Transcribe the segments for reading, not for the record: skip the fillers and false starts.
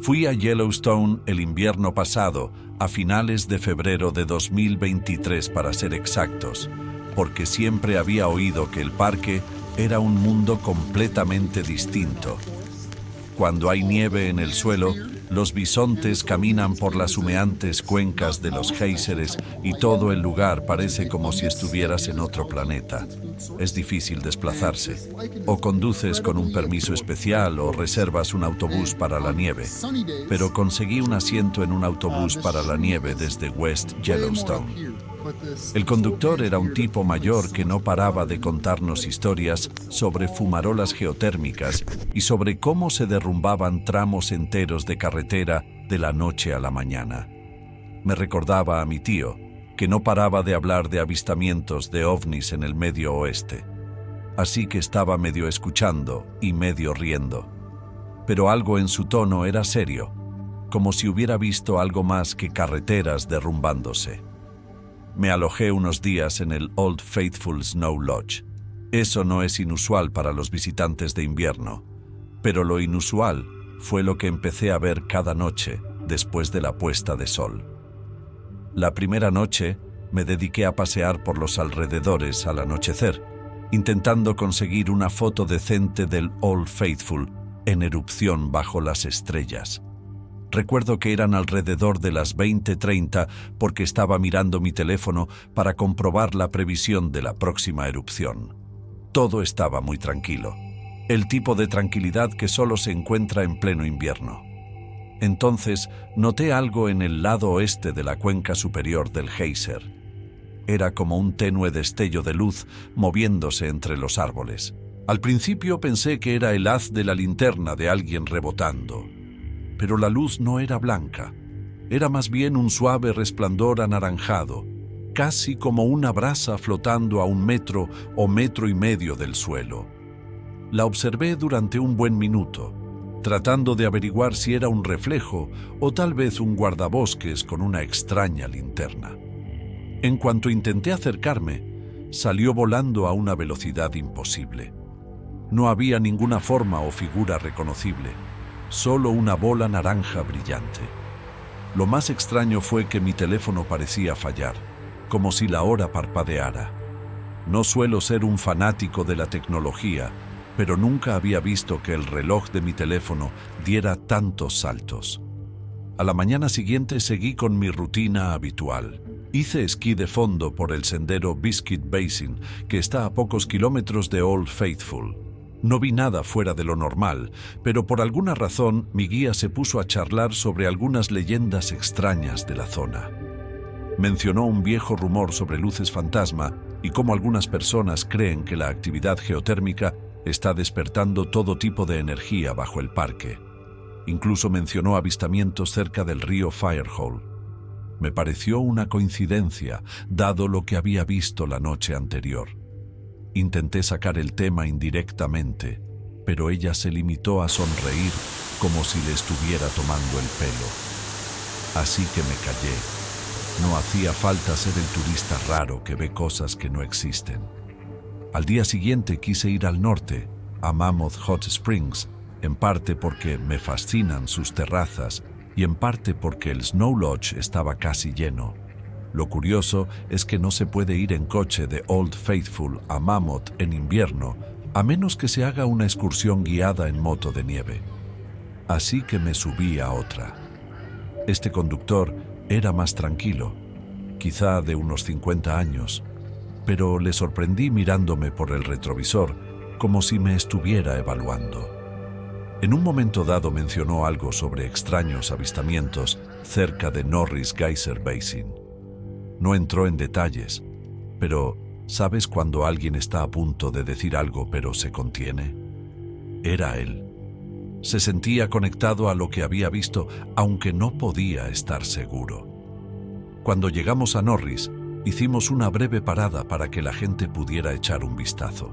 Fui a Yellowstone el invierno pasado, a finales de febrero de 2023 para ser exactos, porque siempre había oído que el parque era un mundo completamente distinto. Cuando hay nieve en el suelo, los bisontes caminan por las humeantes cuencas de los géiseres y todo el lugar parece como si estuvieras en otro planeta. Es difícil desplazarse. O conduces con un permiso especial o reservas un autobús para la nieve. Pero conseguí un asiento en un autobús para la nieve desde West Yellowstone. El conductor era un tipo mayor que no paraba de contarnos historias sobre fumarolas geotérmicas y sobre cómo se derrumbaban tramos enteros de carretera de la noche a la mañana. Me recordaba a mi tío, que no paraba de hablar de avistamientos de ovnis en el Medio Oeste. Así que estaba medio escuchando y medio riendo. Pero algo en su tono era serio, como si hubiera visto algo más que carreteras derrumbándose. Me alojé unos días en el Old Faithful Snow Lodge. Eso no es inusual para los visitantes de invierno, pero lo inusual fue lo que empecé a ver cada noche después de la puesta de sol. La primera noche me dediqué a pasear por los alrededores al anochecer, intentando conseguir una foto decente del Old Faithful en erupción bajo las estrellas. Recuerdo que eran alrededor de las 20:30 porque estaba mirando mi teléfono para comprobar la previsión de la próxima erupción. Todo estaba muy tranquilo, el tipo de tranquilidad que solo se encuentra en pleno invierno. Entonces noté algo en el lado oeste de la cuenca superior del geyser. Era como un tenue destello de luz moviéndose entre los árboles. Al principio pensé que era el haz de la linterna de alguien rebotando. Pero la luz no era blanca, era más bien un suave resplandor anaranjado, casi como una brasa flotando a 1 metro o 1,5 metros del suelo. La observé durante un buen minuto, tratando de averiguar si era un reflejo o tal vez un guardabosques con una extraña linterna. En cuanto intenté acercarme, salió volando a una velocidad imposible. No había ninguna forma o figura reconocible. Solo una bola naranja brillante. Lo más extraño fue que mi teléfono parecía fallar, como si la hora parpadeara. No suelo ser un fanático de la tecnología, pero nunca había visto que el reloj de mi teléfono diera tantos saltos. A la mañana siguiente seguí con mi rutina habitual. Hice esquí de fondo por el sendero Biscuit Basin, que está a pocos kilómetros de Old Faithful. No vi nada fuera de lo normal, pero por alguna razón mi guía se puso a charlar sobre algunas leyendas extrañas de la zona. Mencionó un viejo rumor sobre luces fantasma y cómo algunas personas creen que la actividad geotérmica está despertando todo tipo de energía bajo el parque. Incluso mencionó avistamientos cerca del río Firehole. Me pareció una coincidencia, dado lo que había visto la noche anterior. Intenté sacar el tema indirectamente, pero ella se limitó a sonreír como si le estuviera tomando el pelo. Así que me callé. No hacía falta ser el turista raro que ve cosas que no existen. Al día siguiente quise ir al norte, a Mammoth Hot Springs, en parte porque me fascinan sus terrazas y en parte porque el Snow Lodge estaba casi lleno. Lo curioso es que no se puede ir en coche de Old Faithful a Mammoth en invierno, a menos que se haga una excursión guiada en moto de nieve. Así que me subí a otra. Este conductor era más tranquilo, quizá de unos 50 años, pero le sorprendí mirándome por el retrovisor, como si me estuviera evaluando. En un momento dado mencionó algo sobre extraños avistamientos cerca de Norris Geyser Basin. No entró en detalles, pero ¿sabes cuando alguien está a punto de decir algo pero se contiene? Era él. Se sentía conectado a lo que había visto, aunque no podía estar seguro. Cuando llegamos a Norris, hicimos una breve parada para que la gente pudiera echar un vistazo.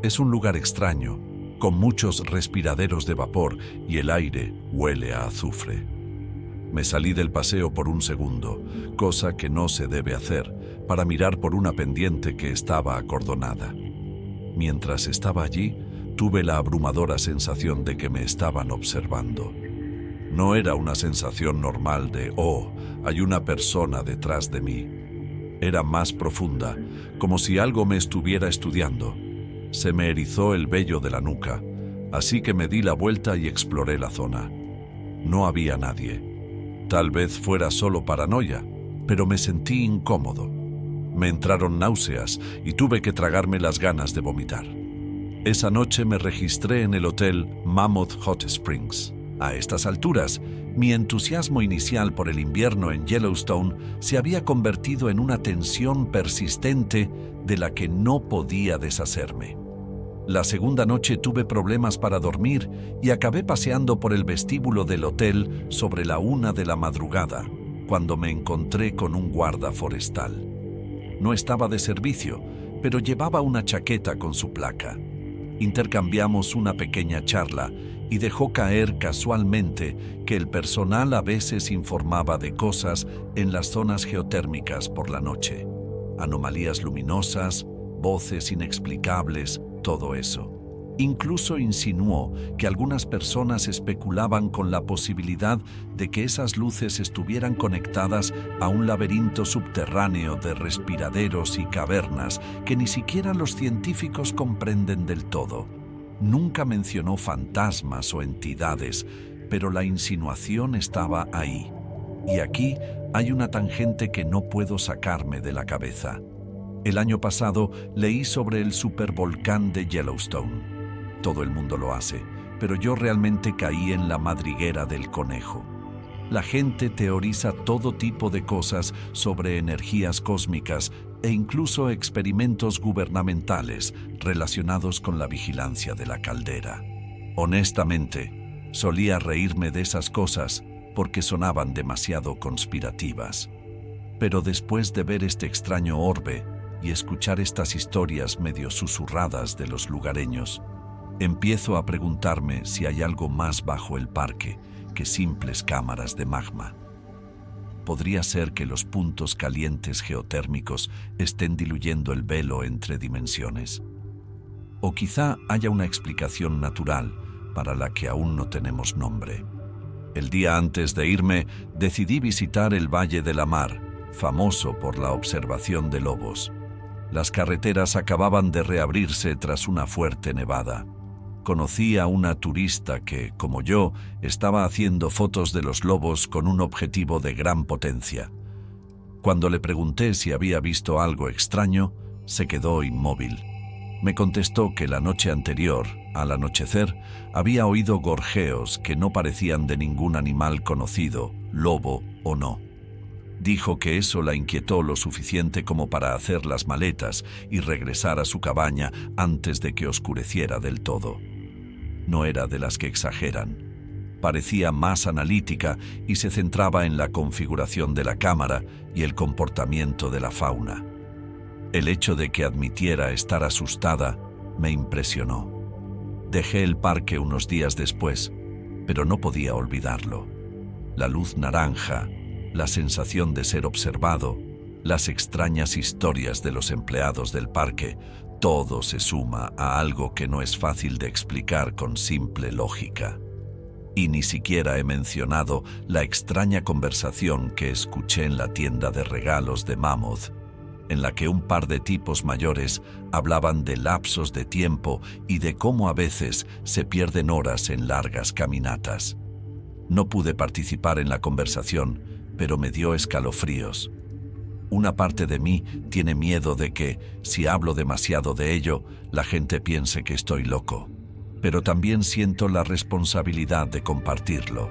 Es un lugar extraño, con muchos respiraderos de vapor y el aire huele a azufre. Me salí del paseo por un segundo, cosa que no se debe hacer, para mirar por una pendiente que estaba acordonada. Mientras estaba allí, tuve la abrumadora sensación de que me estaban observando. No era una sensación normal de, oh, hay una persona detrás de mí. Era más profunda, como si algo me estuviera estudiando. Se me erizó el vello de la nuca, así que me di la vuelta y exploré la zona. No había nadie. Tal vez fuera solo paranoia, pero me sentí incómodo. Me entraron náuseas y tuve que tragarme las ganas de vomitar. Esa noche me registré en el hotel Mammoth Hot Springs. A estas alturas, mi entusiasmo inicial por el invierno en Yellowstone se había convertido en una tensión persistente de la que no podía deshacerme. La segunda noche tuve problemas para dormir y acabé paseando por el vestíbulo del hotel sobre la 1 de la madrugada, cuando me encontré con un guarda forestal. No estaba de servicio, pero llevaba una chaqueta con su placa. Intercambiamos una pequeña charla y dejó caer casualmente que el personal a veces informaba de cosas en las zonas geotérmicas por la noche. Anomalías luminosas, voces inexplicables, todo eso. Incluso insinuó que algunas personas especulaban con la posibilidad de que esas luces estuvieran conectadas a un laberinto subterráneo de respiraderos y cavernas que ni siquiera los científicos comprenden del todo. Nunca mencionó fantasmas o entidades, pero la insinuación estaba ahí. Y aquí hay una tangente que no puedo sacarme de la cabeza. El año pasado leí sobre el supervolcán de Yellowstone. Todo el mundo lo hace, pero yo realmente caí en la madriguera del conejo. La gente teoriza todo tipo de cosas sobre energías cósmicas e incluso experimentos gubernamentales relacionados con la vigilancia de la caldera. Honestamente, solía reírme de esas cosas porque sonaban demasiado conspirativas. Pero después de ver este extraño orbe y escuchar estas historias medio susurradas de los lugareños, empiezo a preguntarme si hay algo más bajo el parque que simples cámaras de magma. ¿Podría ser que los puntos calientes geotérmicos estén diluyendo el velo entre dimensiones? O quizá haya una explicación natural para la que aún no tenemos nombre. El día antes de irme, decidí visitar el Valle de la Mar, famoso por la observación de lobos. Las carreteras acababan de reabrirse tras una fuerte nevada. Conocí a una turista que, como yo, estaba haciendo fotos de los lobos con un objetivo de gran potencia. Cuando le pregunté si había visto algo extraño, se quedó inmóvil. Me contestó que la noche anterior, al anochecer, había oído gorjeos que no parecían de ningún animal conocido, lobo o no. Dijo que eso la inquietó lo suficiente como para hacer las maletas y regresar a su cabaña antes de que oscureciera del todo. No era de las que exageran. Parecía más analítica y se centraba en la configuración de la cámara y el comportamiento de la fauna. El hecho de que admitiera estar asustada me impresionó. Dejé el parque unos días después, pero no podía olvidarlo. La luz naranja, la sensación de ser observado, las extrañas historias de los empleados del parque, todo se suma a algo que no es fácil de explicar con simple lógica. Y ni siquiera he mencionado la extraña conversación que escuché en la tienda de regalos de Mammoth, en la que un par de tipos mayores hablaban de lapsos de tiempo y de cómo a veces se pierden horas en largas caminatas. No pude participar en la conversación, pero me dio escalofríos. Una parte de mí tiene miedo de que, si hablo demasiado de ello, la gente piense que estoy loco. Pero también siento la responsabilidad de compartirlo,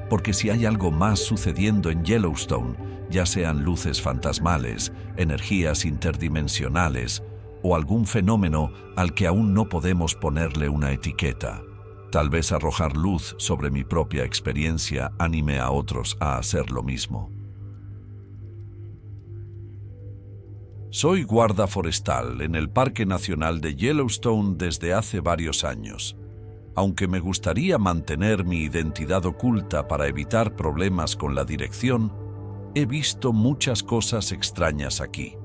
porque si hay algo más sucediendo en Yellowstone, ya sean luces fantasmales, energías interdimensionales o algún fenómeno al que aún no podemos ponerle una etiqueta, tal vez arrojar luz sobre mi propia experiencia anime a otros a hacer lo mismo. Soy guarda forestal en el Parque Nacional de Yellowstone desde hace varios años. Aunque me gustaría mantener mi identidad oculta para evitar problemas con la dirección, he visto muchas cosas extrañas aquí.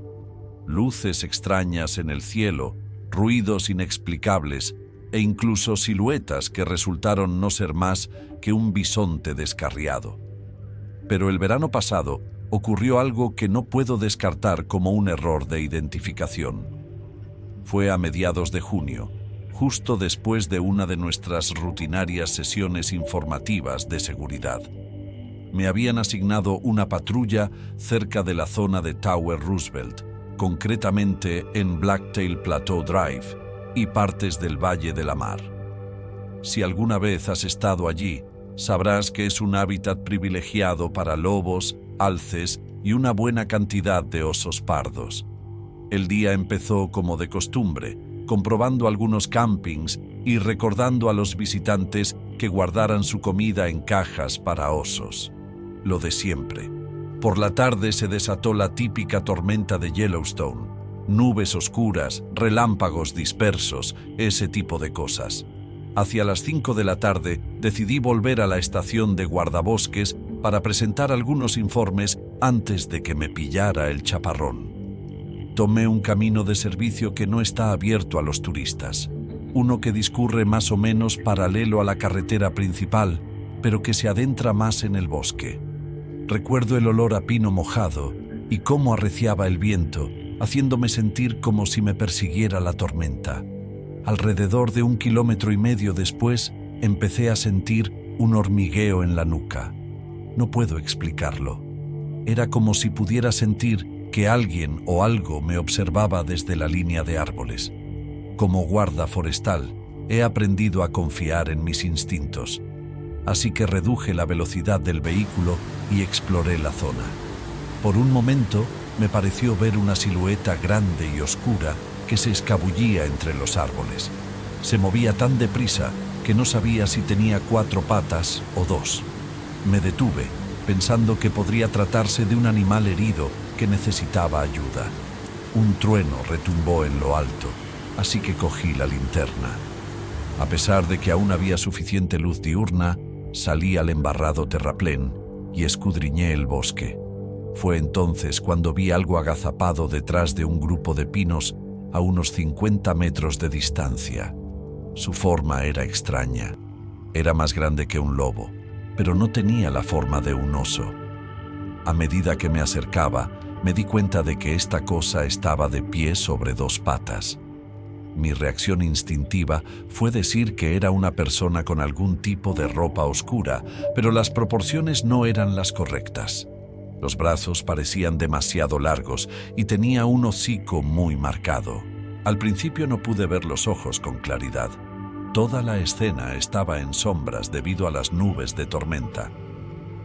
Luces extrañas en el cielo, ruidos inexplicables e incluso siluetas que resultaron no ser más que un bisonte descarriado. Pero el verano pasado ocurrió algo que no puedo descartar como un error de identificación. Fue a mediados de junio, justo después de una de nuestras rutinarias sesiones informativas de seguridad. Me habían asignado una patrulla cerca de la zona de Tower Roosevelt, concretamente en Blacktail Plateau Drive y partes del Valle de la Mar. Si alguna vez has estado allí, sabrás que es un hábitat privilegiado para lobos, alces y una buena cantidad de osos pardos. El día empezó como de costumbre, comprobando algunos campings y recordando a los visitantes que guardaran su comida en cajas para osos. Lo de siempre. Por la tarde se desató la típica tormenta de Yellowstone. Nubes oscuras, relámpagos dispersos, ese tipo de cosas. Hacia las 5 de la tarde decidí volver a la estación de guardabosques para presentar algunos informes antes de que me pillara el chaparrón. Tomé un camino de servicio que no está abierto a los turistas, uno que discurre más o menos paralelo a la carretera principal, pero que se adentra más en el bosque. Recuerdo el olor a pino mojado y cómo arreciaba el viento, haciéndome sentir como si me persiguiera la tormenta. Alrededor de 1,5 kilómetros después, empecé a sentir un hormigueo en la nuca. No puedo explicarlo. Era como si pudiera sentir que alguien o algo me observaba desde la línea de árboles. Como guarda forestal, he aprendido a confiar en mis instintos. Así que reduje la velocidad del vehículo y exploré la zona. Por un momento me pareció ver una silueta grande y oscura que se escabullía entre los árboles. Se movía tan deprisa que no sabía si tenía 4 patas o 2. Me detuve, pensando que podría tratarse de un animal herido que necesitaba ayuda. Un trueno retumbó en lo alto, así que cogí la linterna. A pesar de que aún había suficiente luz diurna, salí al embarrado terraplén y escudriñé el bosque. Fue entonces cuando vi algo agazapado detrás de un grupo de pinos a unos 50 metros de distancia. Su forma era extraña. Era más grande que un lobo, pero no tenía la forma de un oso. A medida que me acercaba, me di cuenta de que esta cosa estaba de pie sobre 2 patas. Mi reacción instintiva fue decir que era una persona con algún tipo de ropa oscura, pero las proporciones no eran las correctas. Los brazos parecían demasiado largos y tenía un hocico muy marcado. Al principio no pude ver los ojos con claridad. Toda la escena estaba en sombras debido a las nubes de tormenta.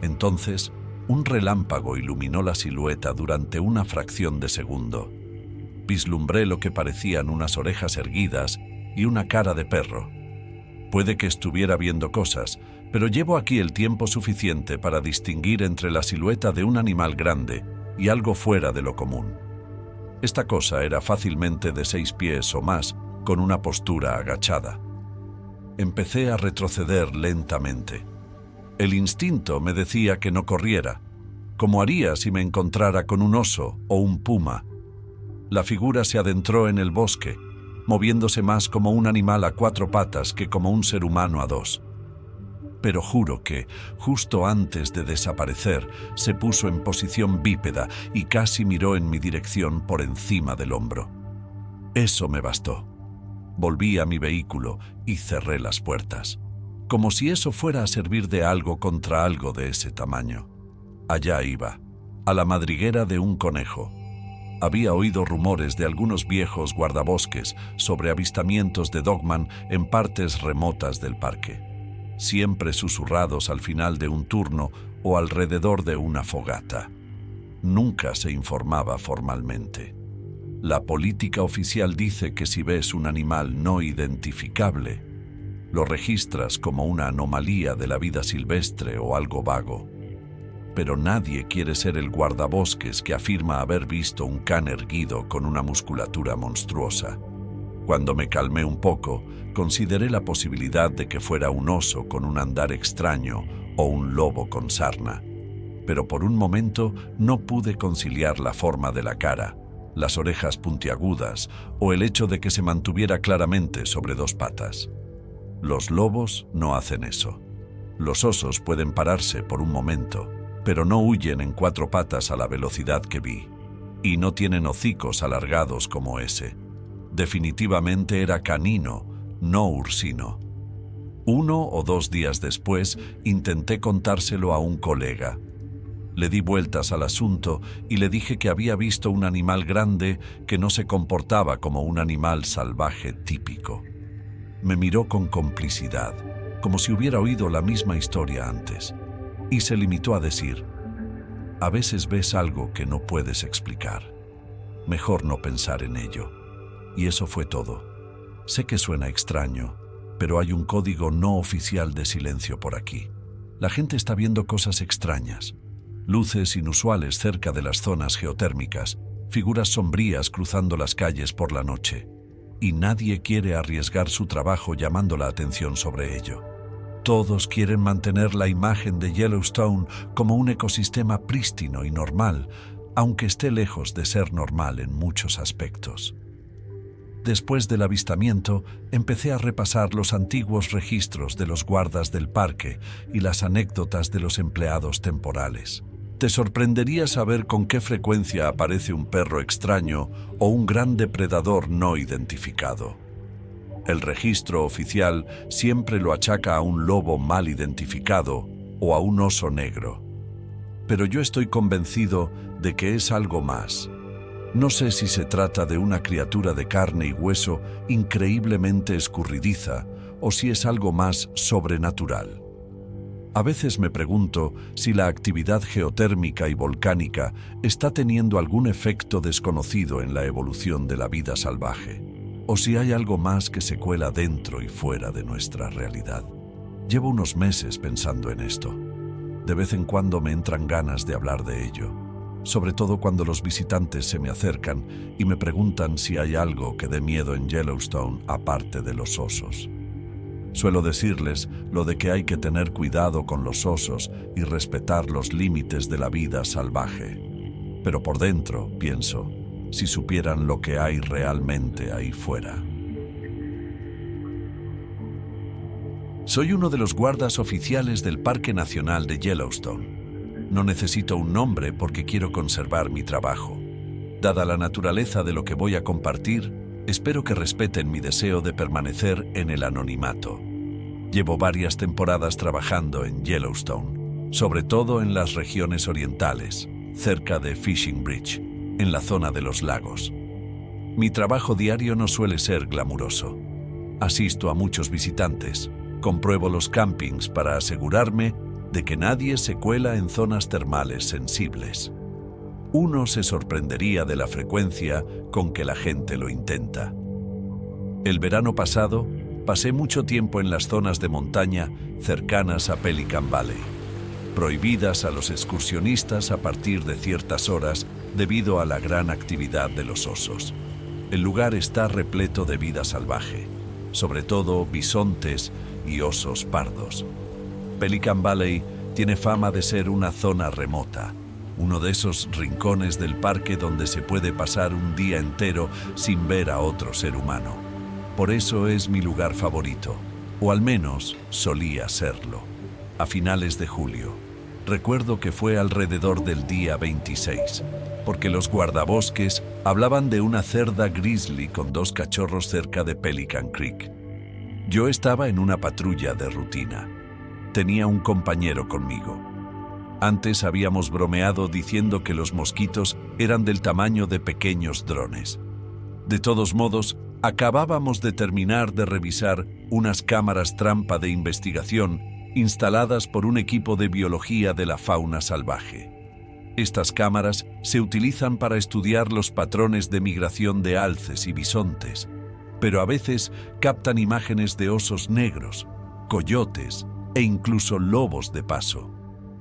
Entonces, un relámpago iluminó la silueta durante una fracción de segundo. Vislumbré lo que parecían unas orejas erguidas y una cara de perro. Puede que estuviera viendo cosas, pero llevo aquí el tiempo suficiente para distinguir entre la silueta de un animal grande y algo fuera de lo común. Esta cosa era fácilmente de 6 pies o más, con una postura agachada. Empecé a retroceder lentamente. El instinto me decía que no corriera, como haría si me encontrara con un oso o un puma. La figura se adentró en el bosque, moviéndose más como un animal a 4 patas que como un ser humano a 2. Pero juro que, justo antes de desaparecer, se puso en posición bípeda y casi miró en mi dirección por encima del hombro. Eso me bastó. Volví a mi vehículo y cerré las puertas, como si eso fuera a servir de algo contra algo de ese tamaño. Allá iba, a la madriguera de un conejo. Había oído rumores de algunos viejos guardabosques sobre avistamientos de dogman en partes remotas del parque, siempre susurrados al final de un turno o alrededor de una fogata. Nunca se informaba formalmente. La política oficial dice que si ves un animal no identificable, lo registras como una anomalía de la vida silvestre o algo vago. Pero nadie quiere ser el guardabosques que afirma haber visto un can erguido con una musculatura monstruosa. Cuando me calmé un poco, consideré la posibilidad de que fuera un oso con un andar extraño o un lobo con sarna. Pero por un momento no pude conciliar la forma de la cara, las orejas puntiagudas o el hecho de que se mantuviera claramente sobre 2 patas. Los lobos no hacen eso. Los osos pueden pararse por un momento, pero no huyen en 4 patas a la velocidad que vi. Y no tienen hocicos alargados como ese. Definitivamente era canino, no ursino. 1 o 2 días después, intenté contárselo a un colega. Le di vueltas al asunto y le dije que había visto un animal grande que no se comportaba como un animal salvaje típico. Me miró con complicidad, como si hubiera oído la misma historia antes, y se limitó a decir: a veces ves algo que no puedes explicar. Mejor no pensar en ello. Y eso fue todo. Sé que suena extraño, pero hay un código no oficial de silencio por aquí. La gente está viendo cosas extrañas. Luces inusuales cerca de las zonas geotérmicas, figuras sombrías cruzando las calles por la noche. Y nadie quiere arriesgar su trabajo llamando la atención sobre ello. Todos quieren mantener la imagen de Yellowstone como un ecosistema prístino y normal, aunque esté lejos de ser normal en muchos aspectos. Después del avistamiento, empecé a repasar los antiguos registros de los guardas del parque y las anécdotas de los empleados temporales. Te sorprendería saber con qué frecuencia aparece un perro extraño o un gran depredador no identificado. El registro oficial siempre lo achaca a un lobo mal identificado o a un oso negro. Pero yo estoy convencido de que es algo más. No sé si se trata de una criatura de carne y hueso increíblemente escurridiza o si es algo más sobrenatural. A veces me pregunto si la actividad geotérmica y volcánica está teniendo algún efecto desconocido en la evolución de la vida salvaje, o si hay algo más que se cuela dentro y fuera de nuestra realidad. Llevo unos meses pensando en esto. De vez en cuando me entran ganas de hablar de ello, sobre todo cuando los visitantes se me acercan y me preguntan si hay algo que dé miedo en Yellowstone aparte de los osos. Suelo decirles lo de que hay que tener cuidado con los osos y respetar los límites de la vida salvaje. Pero por dentro, pienso, si supieran lo que hay realmente ahí fuera. Soy uno de los guardas oficiales del Parque Nacional de Yellowstone. No necesito un nombre porque quiero conservar mi trabajo. Dada la naturaleza de lo que voy a compartir, espero que respeten mi deseo de permanecer en el anonimato. Llevo varias temporadas trabajando en Yellowstone, sobre todo en las regiones orientales, cerca de Fishing Bridge, en la zona de los lagos. Mi trabajo diario no suele ser glamuroso. Asisto a muchos visitantes, compruebo los campings para asegurarme de que nadie se cuela en zonas termales sensibles. Uno se sorprendería de la frecuencia con que la gente lo intenta. El verano pasado, pasé mucho tiempo en las zonas de montaña cercanas a Pelican Valley, prohibidas a los excursionistas a partir de ciertas horas debido a la gran actividad de los osos. El lugar está repleto de vida salvaje, sobre todo bisontes y osos pardos. Pelican Valley tiene fama de ser una zona remota, uno de esos rincones del parque donde se puede pasar un día entero sin ver a otro ser humano. Por eso es mi lugar favorito, o al menos solía serlo. A finales de julio, recuerdo que fue alrededor del día 26, porque los guardabosques hablaban de una cerda grizzly con 2 cachorros cerca de Pelican Creek. Yo estaba en una patrulla de rutina. Tenía un compañero conmigo. Antes habíamos bromeado diciendo que los mosquitos eran del tamaño de pequeños drones. De todos modos, acabábamos de terminar de revisar unas cámaras trampa de investigación instaladas por un equipo de biología de la fauna salvaje. Estas cámaras se utilizan para estudiar los patrones de migración de alces y bisontes, pero a veces captan imágenes de osos negros, coyotes e incluso lobos de paso.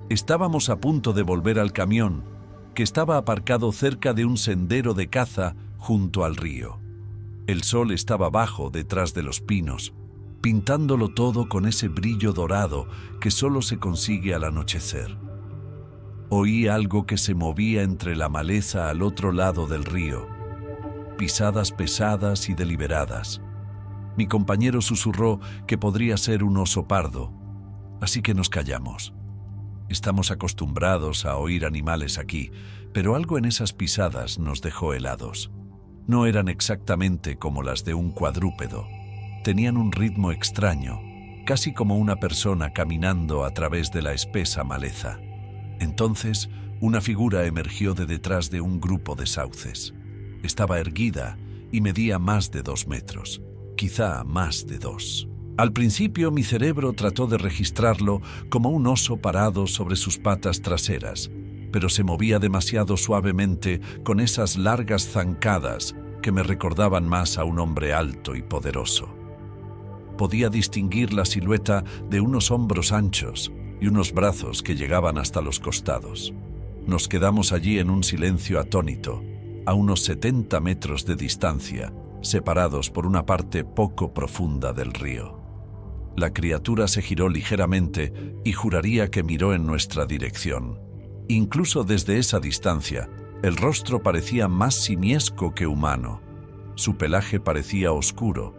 Estábamos a punto de volver al camión, que estaba aparcado cerca de un sendero de caza junto al río. El sol estaba bajo detrás de los pinos, pintándolo todo con ese brillo dorado que solo se consigue al anochecer. Oí algo que se movía entre la maleza al otro lado del río, pisadas pesadas y deliberadas. Mi compañero susurró que podría ser un oso pardo, así que nos callamos. Estamos acostumbrados a oír animales aquí, pero algo en esas pisadas nos dejó helados. No eran exactamente como las de un cuadrúpedo. Tenían un ritmo extraño, casi como una persona caminando a través de la espesa maleza. Entonces, una figura emergió de detrás de un grupo de sauces. Estaba erguida y medía más de 2 metros, quizá más de 2. Al principio mi cerebro trató de registrarlo como un oso parado sobre sus patas traseras, pero se movía demasiado suavemente con esas largas zancadas que me recordaban más a un hombre alto y poderoso. Podía distinguir la silueta de unos hombros anchos y unos brazos que llegaban hasta los costados. Nos quedamos allí en un silencio atónito, a unos 70 metros de distancia, separados por una parte poco profunda del río. La criatura se giró ligeramente y juraría que miró en nuestra dirección. Incluso desde esa distancia, el rostro parecía más simiesco que humano. Su pelaje parecía oscuro,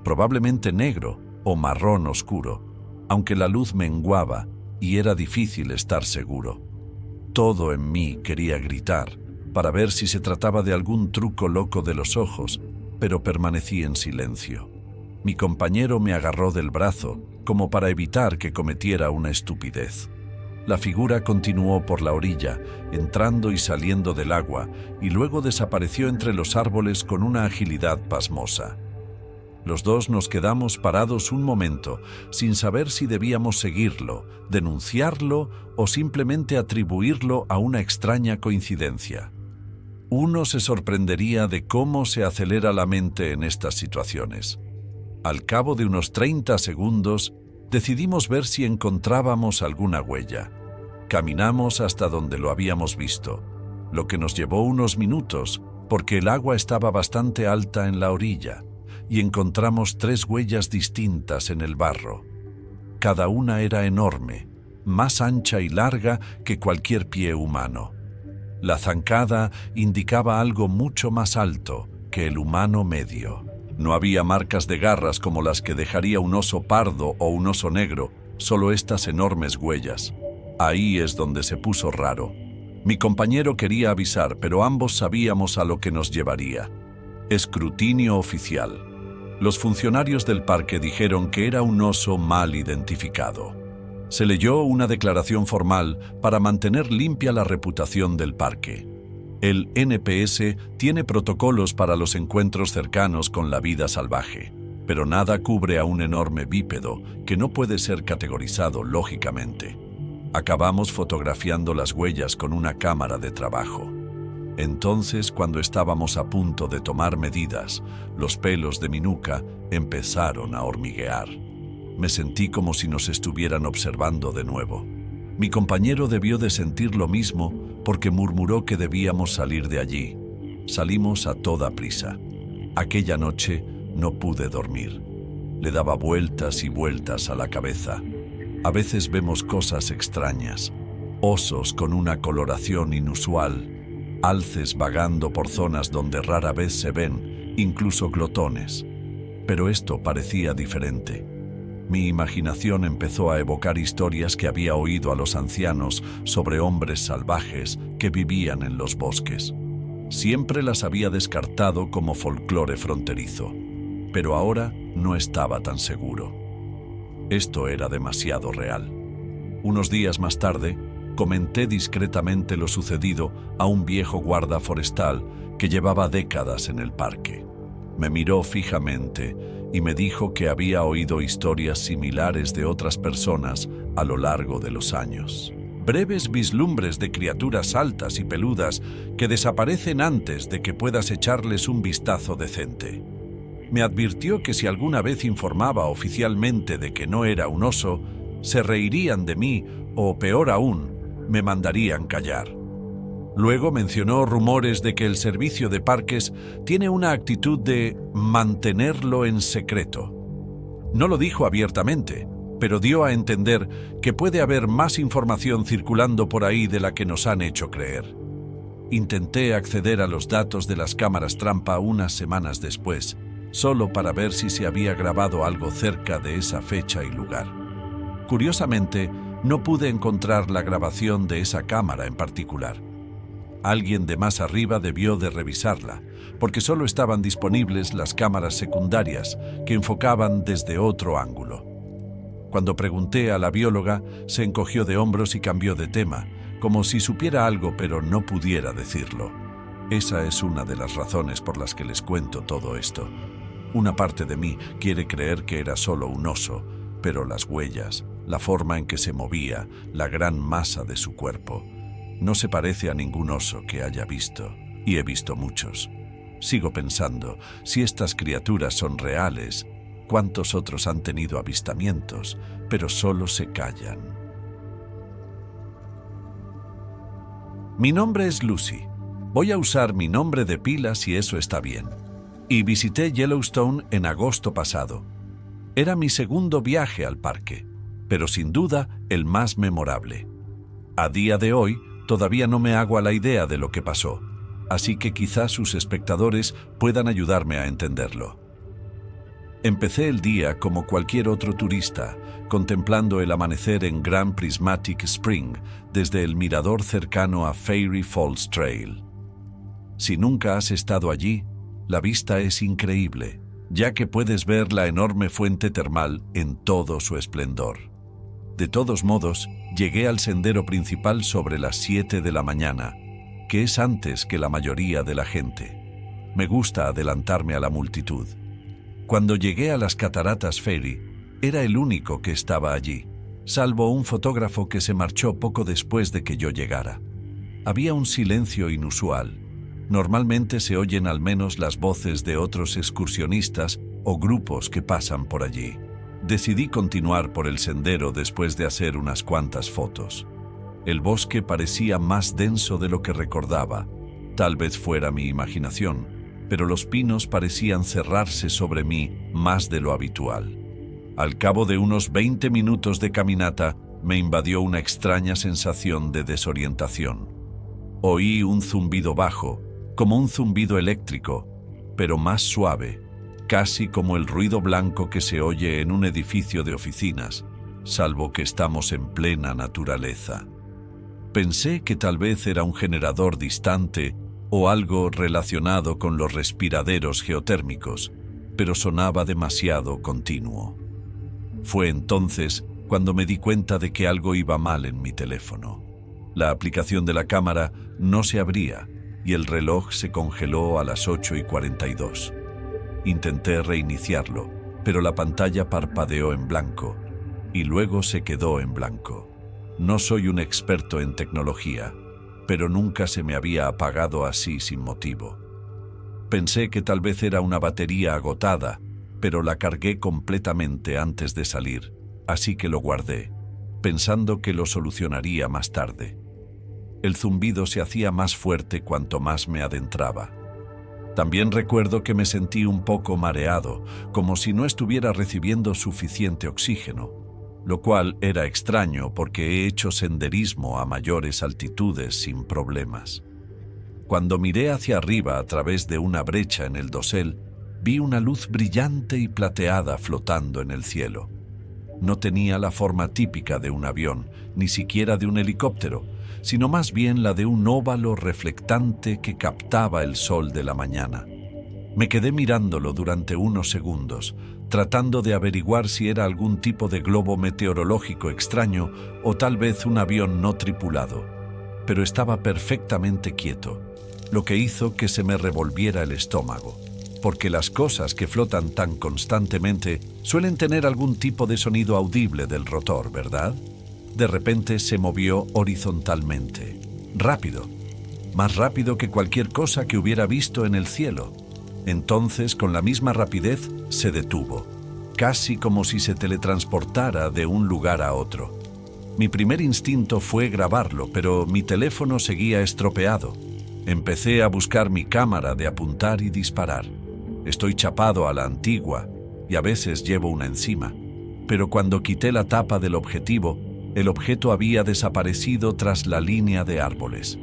probablemente negro o marrón oscuro, aunque la luz menguaba y era difícil estar seguro. Todo en mí quería gritar para ver si se trataba de algún truco loco de los ojos, pero permanecí en silencio. Mi compañero me agarró del brazo como para evitar que cometiera una estupidez. La figura continuó por la orilla, entrando y saliendo del agua, y luego desapareció entre los árboles con una agilidad pasmosa. Los dos nos quedamos parados un momento, sin saber si debíamos seguirlo, denunciarlo o simplemente atribuirlo a una extraña coincidencia. Uno se sorprendería de cómo se acelera la mente en estas situaciones. Al cabo de unos 30 segundos, decidimos ver si encontrábamos alguna huella. Caminamos hasta donde lo habíamos visto, lo que nos llevó unos minutos porque el agua estaba bastante alta en la orilla, y encontramos 3 huellas distintas en el barro. Cada una era enorme, más ancha y larga que cualquier pie humano. La zancada indicaba algo mucho más alto que el humano medio. No había marcas de garras como las que dejaría un oso pardo o un oso negro, solo estas enormes huellas. Ahí es donde se puso raro. Mi compañero quería avisar, pero ambos sabíamos a lo que nos llevaría. Escrutinio oficial. Los funcionarios del parque dijeron que era un oso mal identificado. Se leyó una declaración formal para mantener limpia la reputación del parque. El NPS tiene protocolos para los encuentros cercanos con la vida salvaje, pero nada cubre a un enorme bípedo que no puede ser categorizado lógicamente. Acabamos fotografiando las huellas con una cámara de trabajo. Entonces, cuando estábamos a punto de tomar medidas, los pelos de mi nuca empezaron a hormiguear. Me sentí como si nos estuvieran observando de nuevo. Mi compañero debió de sentir lo mismo porque murmuró que debíamos salir de allí. Salimos a toda prisa. Aquella noche no pude dormir. Le daba vueltas y vueltas a la cabeza. A veces vemos cosas extrañas. Osos con una coloración inusual. Alces vagando por zonas donde rara vez se ven, incluso glotones. Pero esto parecía diferente. Mi imaginación empezó a evocar historias que había oído a los ancianos sobre hombres salvajes que vivían en los bosques. Siempre las había descartado como folclore fronterizo, pero ahora no estaba tan seguro. Esto era demasiado real. Unos días más tarde, comenté discretamente lo sucedido a un viejo guarda forestal que llevaba décadas en el parque. Me miró fijamente y me dijo que había oído historias similares de otras personas a lo largo de los años. Breves vislumbres de criaturas altas y peludas que desaparecen antes de que puedas echarles un vistazo decente. Me advirtió que si alguna vez informaba oficialmente de que no era un oso, se reirían de mí o, peor aún, me mandarían callar. Luego mencionó rumores de que el servicio de parques tiene una actitud de mantenerlo en secreto. No lo dijo abiertamente, pero dio a entender que puede haber más información circulando por ahí de la que nos han hecho creer. Intenté acceder a los datos de las cámaras trampa unas semanas después, solo para ver si se había grabado algo cerca de esa fecha y lugar. Curiosamente, no pude encontrar la grabación de esa cámara en particular. Alguien de más arriba debió de revisarla, porque solo estaban disponibles las cámaras secundarias que enfocaban desde otro ángulo. Cuando pregunté a la bióloga, se encogió de hombros y cambió de tema, como si supiera algo pero no pudiera decirlo. Esa es una de las razones por las que les cuento todo esto. Una parte de mí quiere creer que era solo un oso, pero las huellas, la forma en que se movía, la gran masa de su cuerpo, no se parece a ningún oso que haya visto, y he visto muchos. Sigo pensando, si estas criaturas son reales, ¿cuántos otros han tenido avistamientos, pero solo se callan? Mi nombre es Lucy. Voy a usar mi nombre de pila si eso está bien. Y visité Yellowstone en agosto pasado. Era mi segundo viaje al parque, pero sin duda el más memorable. A día de hoy, todavía no me hago a la idea de lo que pasó, así que quizás sus espectadores puedan ayudarme a entenderlo. Empecé el día como cualquier otro turista, contemplando el amanecer en Grand Prismatic Spring desde el mirador cercano a Fairy Falls Trail. Si nunca has estado allí, la vista es increíble, ya que puedes ver la enorme fuente termal en todo su esplendor. De todos modos, llegué al sendero principal sobre las 7 de la mañana, que es antes que la mayoría de la gente. Me gusta adelantarme a la multitud. Cuando llegué a las cataratas Fairy, era el único que estaba allí, salvo un fotógrafo que se marchó poco después de que yo llegara. Había un silencio inusual. Normalmente se oyen al menos las voces de otros excursionistas o grupos que pasan por allí. Decidí continuar por el sendero después de hacer unas cuantas fotos. El bosque parecía más denso de lo que recordaba. Tal vez fuera mi imaginación, pero los pinos parecían cerrarse sobre mí más de lo habitual. Al cabo de unos 20 minutos de caminata, me invadió una extraña sensación de desorientación. Oí un zumbido bajo, como un zumbido eléctrico, pero más suave, casi como el ruido blanco que se oye en un edificio de oficinas, salvo que estamos en plena naturaleza. Pensé que tal vez era un generador distante o algo relacionado con los respiraderos geotérmicos, pero sonaba demasiado continuo. Fue entonces cuando me di cuenta de que algo iba mal en mi teléfono. La aplicación de la cámara no se abría y el reloj se congeló a las 8:42. Intenté reiniciarlo, pero la pantalla parpadeó en blanco y luego se quedó en blanco. No soy un experto en tecnología, pero nunca se me había apagado así sin motivo. Pensé que tal vez era una batería agotada, pero la cargué completamente antes de salir, así que lo guardé, pensando que lo solucionaría más tarde. El zumbido se hacía más fuerte cuanto más me adentraba. También recuerdo que me sentí un poco mareado, como si no estuviera recibiendo suficiente oxígeno, lo cual era extraño porque he hecho senderismo a mayores altitudes sin problemas. Cuando miré hacia arriba a través de una brecha en el dosel, vi una luz brillante y plateada flotando en el cielo. No tenía la forma típica de un avión, ni siquiera de un helicóptero, sino más bien la de un óvalo reflectante que captaba el sol de la mañana. Me quedé mirándolo durante unos segundos, tratando de averiguar si era algún tipo de globo meteorológico extraño o tal vez un avión no tripulado, pero estaba perfectamente quieto, lo que hizo que se me revolviera el estómago, porque las cosas que flotan tan constantemente suelen tener algún tipo de sonido audible del rotor, ¿verdad? De repente se movió horizontalmente, rápido, más rápido que cualquier cosa que hubiera visto en el cielo. Entonces, con la misma rapidez, se detuvo, casi como si se teletransportara de un lugar a otro. Mi primer instinto fue grabarlo, pero mi teléfono seguía estropeado. Empecé a buscar mi cámara de apuntar y disparar. Estoy chapado a la antigua y a veces llevo una encima, pero cuando quité la tapa del objetivo, el objeto había desaparecido tras la línea de árboles.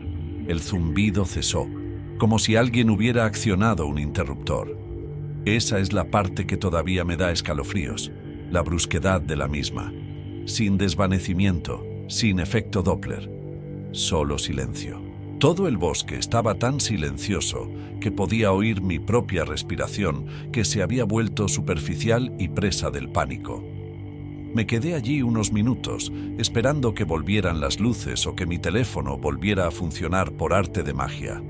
El zumbido cesó, como si alguien hubiera accionado un interruptor. Esa es la parte que todavía me da escalofríos, la brusquedad de la misma. Sin desvanecimiento, sin efecto Doppler, solo silencio. Todo el bosque estaba tan silencioso que podía oír mi propia respiración, que se había vuelto superficial y presa del pánico. Me quedé allí unos minutos, esperando que volvieran las luces o que mi teléfono volviera a funcionar por arte de magia.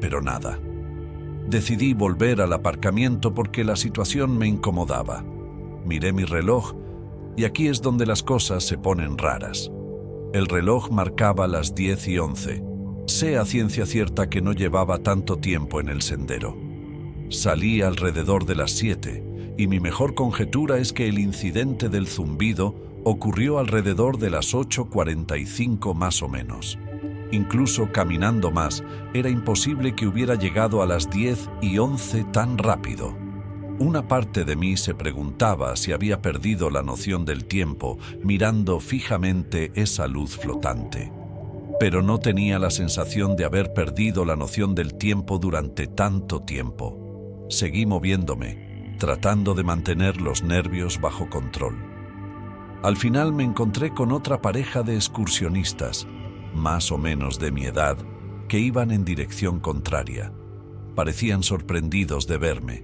Pero nada. Decidí volver al aparcamiento porque la situación me incomodaba. Miré mi reloj y aquí es donde las cosas se ponen raras. El reloj marcaba las 10:11. Sé a ciencia cierta que no llevaba tanto tiempo en el sendero. Salí alrededor de las 7 y mi mejor conjetura es que el incidente del zumbido ocurrió alrededor de las 8:45 más o menos. Incluso caminando más, era imposible que hubiera llegado a las 10:11 tan rápido. Una parte de mí se preguntaba si había perdido la noción del tiempo mirando fijamente esa luz flotante. Pero no tenía la sensación de haber perdido la noción del tiempo durante tanto tiempo. Seguí moviéndome, tratando de mantener los nervios bajo control. Al final me encontré con otra pareja de excursionistas, más o menos de mi edad, que iban en dirección contraria. Parecían sorprendidos de verme.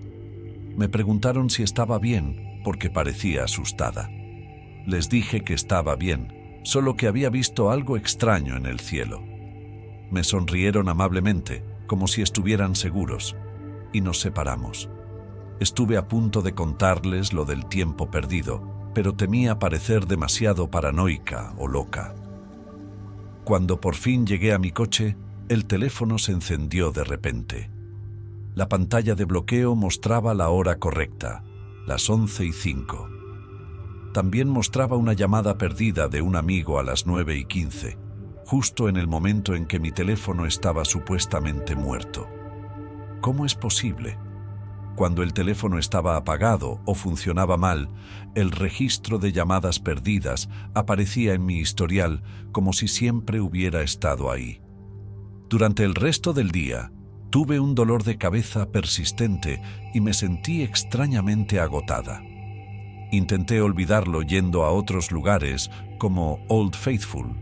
Me preguntaron si estaba bien, porque parecía asustada. Les dije que estaba bien, solo que había visto algo extraño en el cielo. Me sonrieron amablemente, como si estuvieran seguros, y nos separamos. Estuve a punto de contarles lo del tiempo perdido, pero temía parecer demasiado paranoica o loca. Cuando por fin llegué a mi coche, el teléfono se encendió de repente. La pantalla de bloqueo mostraba la hora correcta, las 11:05. También mostraba una llamada perdida de un amigo a las 9:15, justo en el momento en que mi teléfono estaba supuestamente muerto. ¿Cómo es posible? Cuando el teléfono estaba apagado o funcionaba mal, el registro de llamadas perdidas aparecía en mi historial como si siempre hubiera estado ahí. Durante el resto del día, tuve un dolor de cabeza persistente y me sentí extrañamente agotada. Intenté olvidarlo yendo a otros lugares como Old Faithful,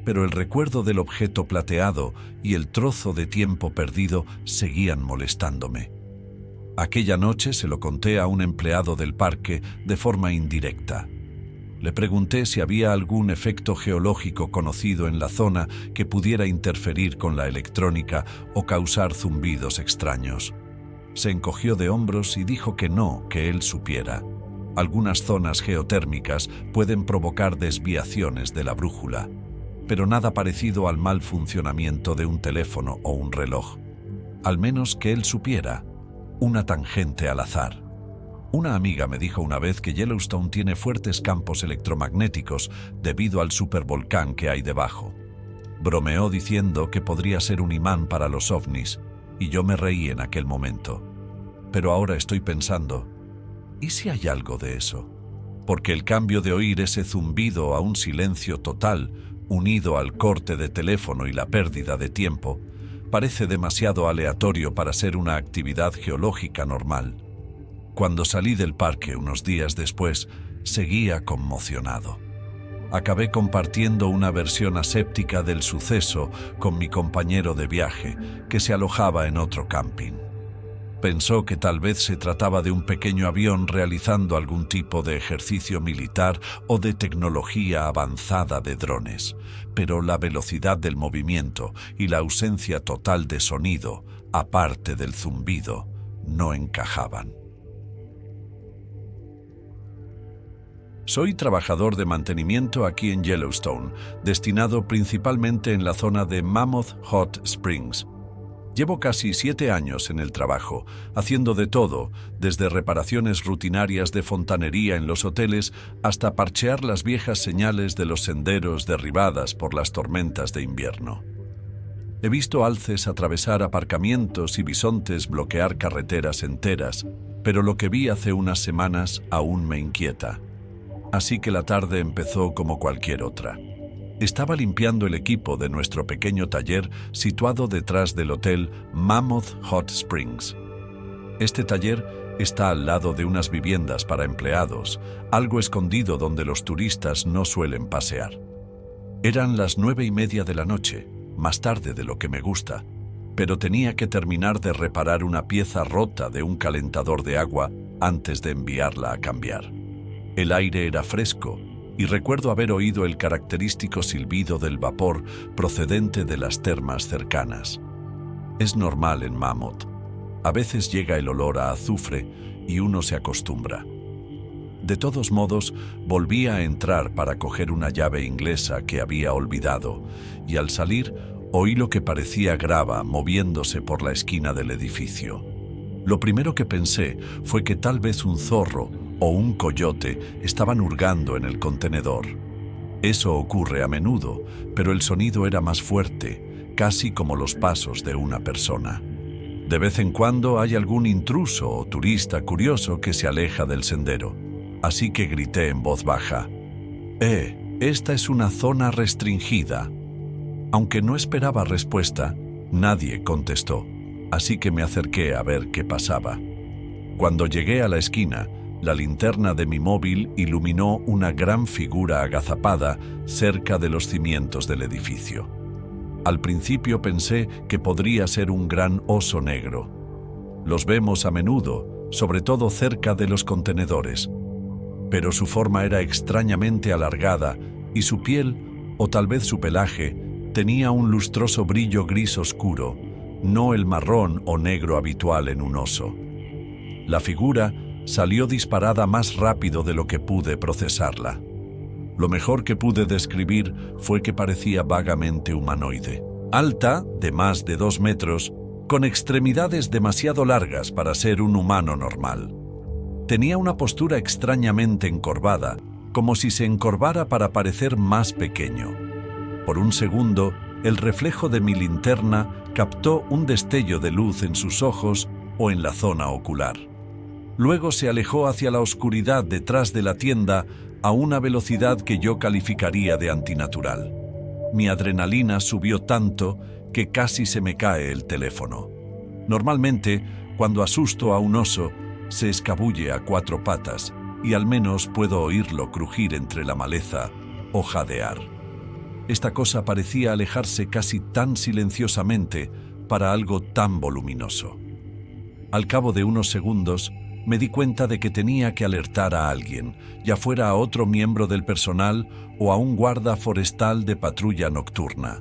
pero el recuerdo del objeto plateado y el trozo de tiempo perdido seguían molestándome. Aquella noche se lo conté a un empleado del parque de forma indirecta. Le pregunté si había algún efecto geológico conocido en la zona que pudiera interferir con la electrónica o causar zumbidos extraños. Se encogió de hombros y dijo que no, que él supiera. Algunas zonas geotérmicas pueden provocar desviaciones de la brújula, pero nada parecido al mal funcionamiento de un teléfono o un reloj. Al menos que él supiera. Una tangente al azar. Una amiga me dijo una vez que Yellowstone tiene fuertes campos electromagnéticos debido al supervolcán que hay debajo. Bromeó diciendo que podría ser un imán para los ovnis, y yo me reí en aquel momento. Pero ahora estoy pensando, ¿y si hay algo de eso? Porque el cambio de oír ese zumbido a un silencio total, unido al corte de teléfono y la pérdida de tiempo, parece demasiado aleatorio para ser una actividad geológica normal. Cuando salí del parque unos días después, seguía conmocionado. Acabé compartiendo una versión aséptica del suceso con mi compañero de viaje, que se alojaba en otro camping. Pensó que tal vez se trataba de un pequeño avión realizando algún tipo de ejercicio militar o de tecnología avanzada de drones, pero la velocidad del movimiento y la ausencia total de sonido, aparte del zumbido, no encajaban. Soy trabajador de mantenimiento aquí en Yellowstone, destinado principalmente en la zona de Mammoth Hot Springs. Llevo casi 7 años en el trabajo, haciendo de todo, desde reparaciones rutinarias de fontanería en los hoteles hasta parchear las viejas señales de los senderos derribadas por las tormentas de invierno. He visto alces atravesar aparcamientos y bisontes bloquear carreteras enteras, pero lo que vi hace unas semanas aún me inquieta. Así que la tarde empezó como cualquier otra. Estaba limpiando el equipo de nuestro pequeño taller situado detrás del hotel Mammoth Hot Springs. Este taller Está al lado de unas viviendas para empleados, algo escondido donde los turistas no suelen pasear. Eran las 9:30 de la noche, más tarde de lo que me gusta, pero tenía que terminar de reparar una pieza rota de un calentador de agua antes de enviarla a cambiar. El aire era fresco y recuerdo haber oído el característico silbido del vapor procedente de las termas cercanas. Es normal en Mammoth. A veces llega el olor a azufre y uno se acostumbra. De todos modos, volví a entrar para coger una llave inglesa que había olvidado, y al salir oí lo que parecía grava moviéndose por la esquina del edificio. Lo primero que pensé fue que tal vez un zorro o un coyote estaban hurgando en el contenedor. Eso ocurre a menudo, pero el sonido era más fuerte, casi como los pasos de una persona. De vez en cuando hay algún intruso o turista curioso que se aleja del sendero, así que grité en voz baja: esta es una zona restringida. Aunque no esperaba respuesta, nadie contestó, así que me acerqué a ver qué pasaba. Cuando llegué a la esquina, la linterna de mi móvil iluminó una gran figura agazapada cerca de los cimientos del edificio. Al principio pensé que podría ser un gran oso negro. Los vemos a menudo, sobre todo cerca de los contenedores. Pero su forma era extrañamente alargada y su piel, o tal vez su pelaje, tenía un lustroso brillo gris oscuro, no el marrón o negro habitual en un oso. La figura salió disparada más rápido de lo que pude procesarla. Lo mejor que pude describir fue que parecía vagamente humanoide. Alta, de más de 2 metros, con extremidades demasiado largas para ser un humano normal. Tenía una postura extrañamente encorvada, como si se encorvara para parecer más pequeño. Por un segundo, el reflejo de mi linterna captó un destello de luz en sus ojos o en la zona ocular. Luego se alejó hacia la oscuridad detrás de la tienda a una velocidad que yo calificaría de antinatural. Mi adrenalina subió tanto que casi se me cae el teléfono. Normalmente, cuando asusto a un oso, se escabulle a 4 patas y al menos puedo oírlo crujir entre la maleza o jadear. Esta cosa parecía alejarse casi tan silenciosamente para algo tan voluminoso. Al cabo de unos segundos, me di cuenta de que tenía que alertar a alguien, ya fuera a otro miembro del personal o a un guarda forestal de patrulla nocturna.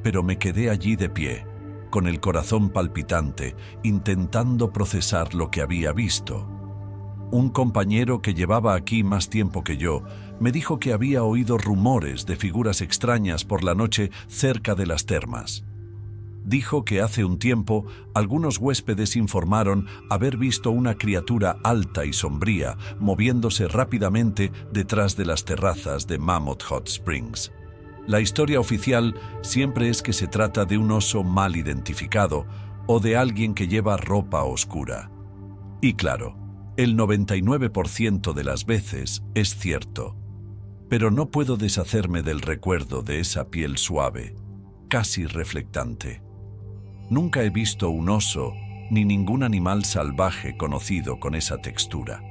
Pero me quedé allí de pie, con el corazón palpitante, intentando procesar lo que había visto. Un compañero que llevaba aquí más tiempo que yo me dijo que había oído rumores de figuras extrañas por la noche cerca de las termas. Dijo que hace un tiempo algunos huéspedes informaron haber visto una criatura alta y sombría moviéndose rápidamente detrás de las terrazas de Mammoth Hot Springs. La historia oficial siempre es que se trata de un oso mal identificado o de alguien que lleva ropa oscura. Y claro, el 99% de las veces es cierto. Pero no puedo deshacerme del recuerdo de esa piel suave, casi reflectante. Nunca he visto un oso ni ningún animal salvaje conocido con esa textura.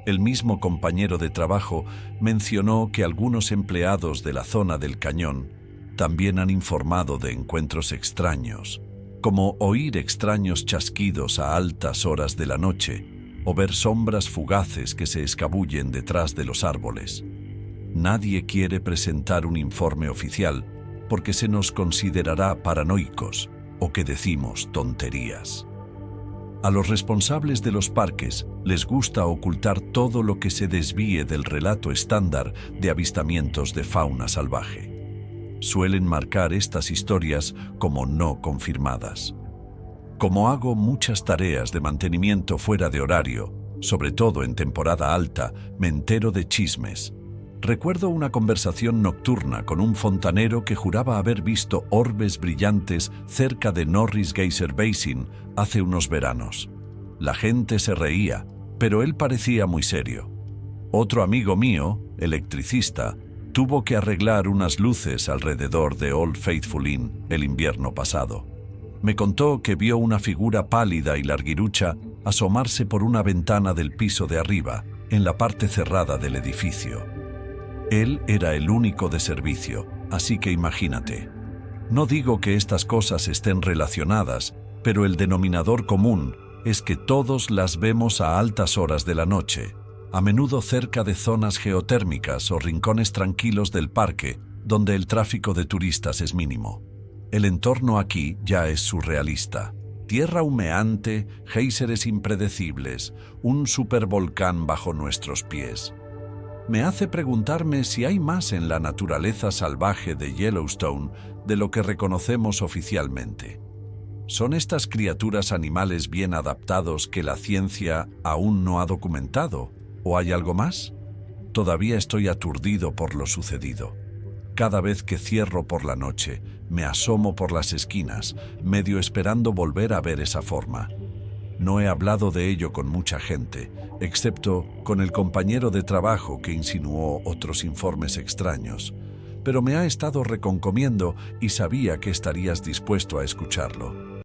El mismo compañero de trabajo mencionó que algunos empleados de la zona del cañón también han informado de encuentros extraños, como oír extraños chasquidos a altas horas de la noche o ver sombras fugaces que se escabullen detrás de los árboles. Nadie quiere presentar un informe oficial porque se nos considerará paranoicos o que decimos tonterías. A los responsables de los parques les gusta ocultar todo lo que se desvíe del relato estándar de avistamientos de fauna salvaje. Suelen marcar estas historias como no confirmadas. Como hago muchas tareas de mantenimiento fuera de horario, sobre todo en temporada alta, me entero de chismes. Recuerdo una conversación nocturna con un fontanero que juraba haber visto orbes brillantes cerca de Norris Geyser Basin hace unos veranos. La gente se reía, pero él parecía muy serio. Otro amigo mío, electricista, tuvo que arreglar unas luces alrededor de Old Faithful Inn el invierno pasado. Me contó que vio una figura pálida y larguirucha asomarse por una ventana del piso de arriba, en la parte cerrada del edificio. Él era el único de servicio, así que imagínate. No digo que estas cosas estén relacionadas, pero el denominador común es que todos las vemos a altas horas de la noche, a menudo cerca de zonas geotérmicas o rincones tranquilos del parque, donde el tráfico de turistas es mínimo. El entorno aquí ya es surrealista. Tierra humeante, géiseres impredecibles, un supervolcán bajo nuestros pies. Me hace preguntarme si hay más en la naturaleza salvaje de Yellowstone de lo que reconocemos oficialmente. ¿Son estas criaturas animales bien adaptados que la ciencia aún no ha documentado? ¿O hay algo más? Todavía estoy aturdido por lo sucedido. Cada vez que cierro por la noche, me asomo por las esquinas, medio esperando volver a ver esa forma. No he hablado de ello con mucha gente, excepto con el compañero de trabajo que insinuó otros informes extraños, pero me ha estado reconcomiendo y sabía que estarías dispuesto a escucharlo.